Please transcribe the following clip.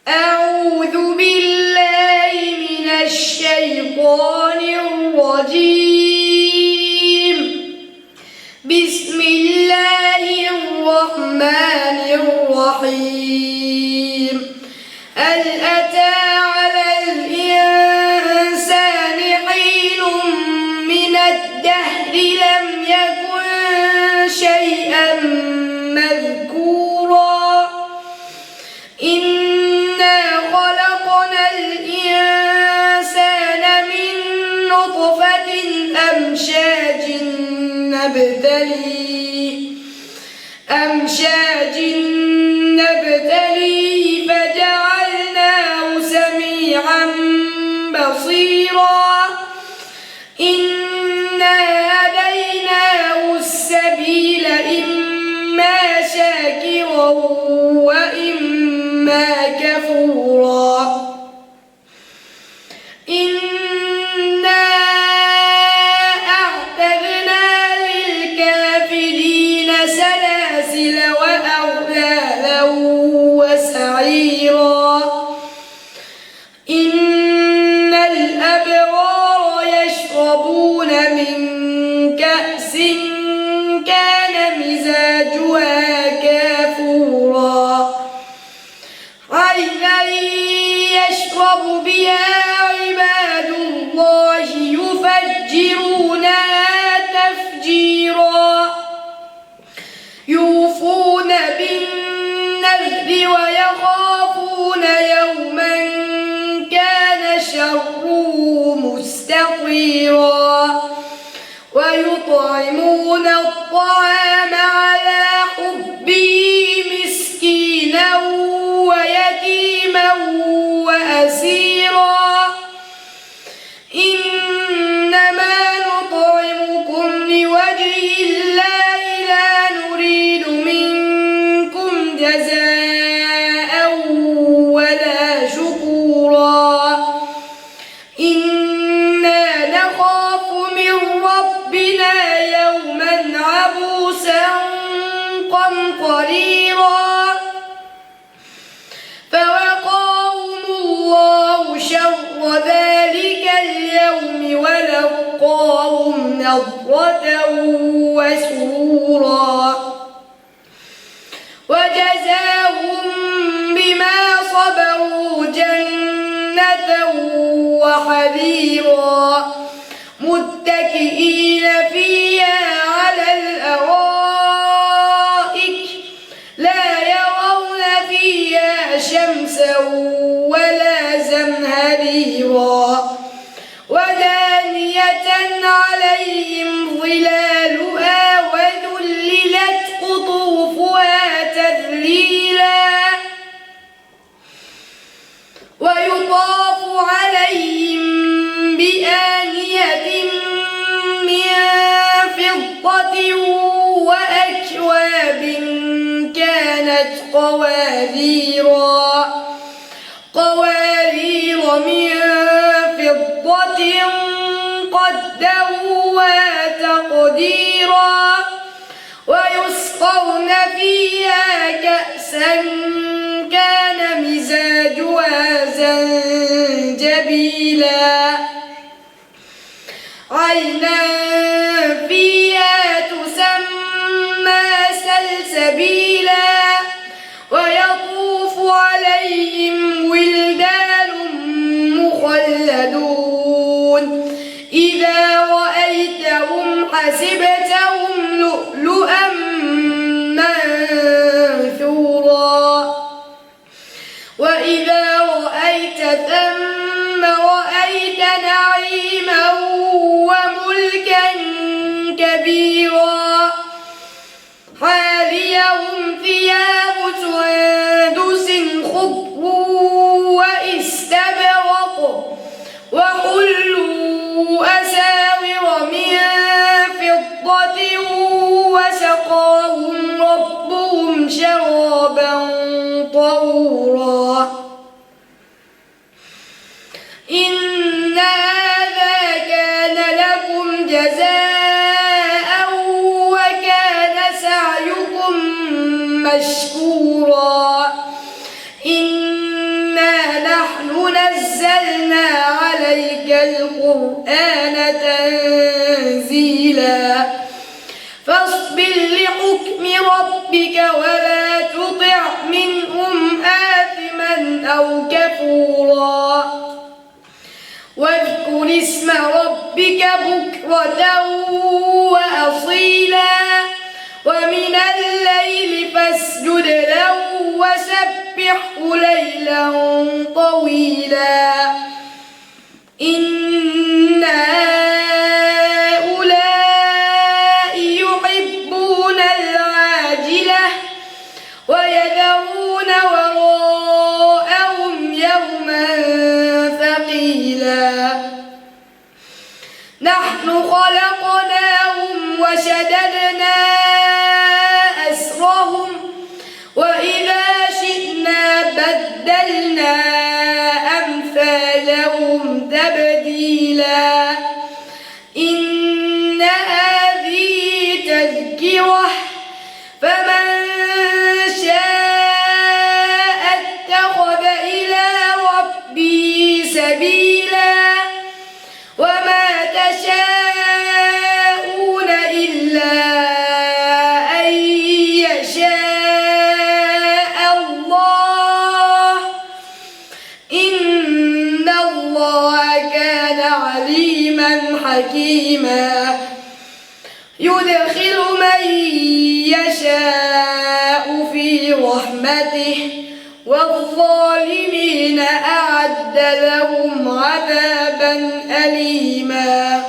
أعوذ بالله من الشيطان الرجيم. بسم الله الرحمن الرحيم. هل أتى على الإنسان حين من الدهر لم يكن شيئا مذكورا إنا خلقنا الإنسان من نطفة أمشاج نبتليه فجعلناه سميعا بصيرا إنا هديناه السبيل إما شاكرا وإما كفورا إنا أعتدنا للكافرين سلاسل وأغلالا وسعيرا إن الأبرار يشربون من كأس كان مزاجها كافورا عينا يشرب بها عباد الله يفجرونها تفجيرا يوفون بالنذر ويخافون يوما كان شره مستطيرا ويطعمون الطعام على حبه مسكينا ويتيما وأسيرا إنما نطعمكم لوجه الله لا نريد منكم جزاء ولا شكورا إنا نخاف من ربنا يوما عبوسا قمطريرا فوقاهم الله شر ذلك اليوم ولقاهم نضرة وسرورا وجزاهم بما صبروا جنة وحريرا متكئين فيها على الأرائك لا يرون فيها شمسا ولا زمهريرا ودانية عليهم ظلالها وذللت قطوفها تذليلا ويطاف عليهم بآنية من فضة وأكواب كانت قوارير من فضة قدروها تقديرا ويسقون فيها كأسا كان مزاجها زنجبيلا عينا فيها تسمى سلسبيلا ويطوف عليهم ولدان مخلدون إذا رأيتهم حسبتهم لؤلؤا منثورا وإذا رأيت ثم رأيت نعيما وملكا كبيرا حاليهم ثياب سندس خضر واستبرق وحلوا أساور من فضة وسقاهم ربهم شرابا طهورا إن هذا كان لكم جزاء وكان سعيكم مشكورا إنا نزلنا عليك القرآن تنزيلا فاصبر لحكم ربك ولا تطع منهم آثما أو كفورا واذكر اسم ربك بكرة وأصيلا ومن الليل فاسجد له وسبحه ليلا طويلا إن هؤلاء يحبون العاجلة ويذرون وراءهم يوما ثقيلا نحن خلقناهم وشددنا أسرهم وإذا شئنا بدلنا أمثالهم تبديلا إن هذه تذكرة فمن شاء اتخذ إلى ربه سبيلا وما تشاءون إلا أن يشاء الله إن الله كان عليما حكيما يدخل من يشاء في رحمته والظالمين أعد لهم عذابا أليما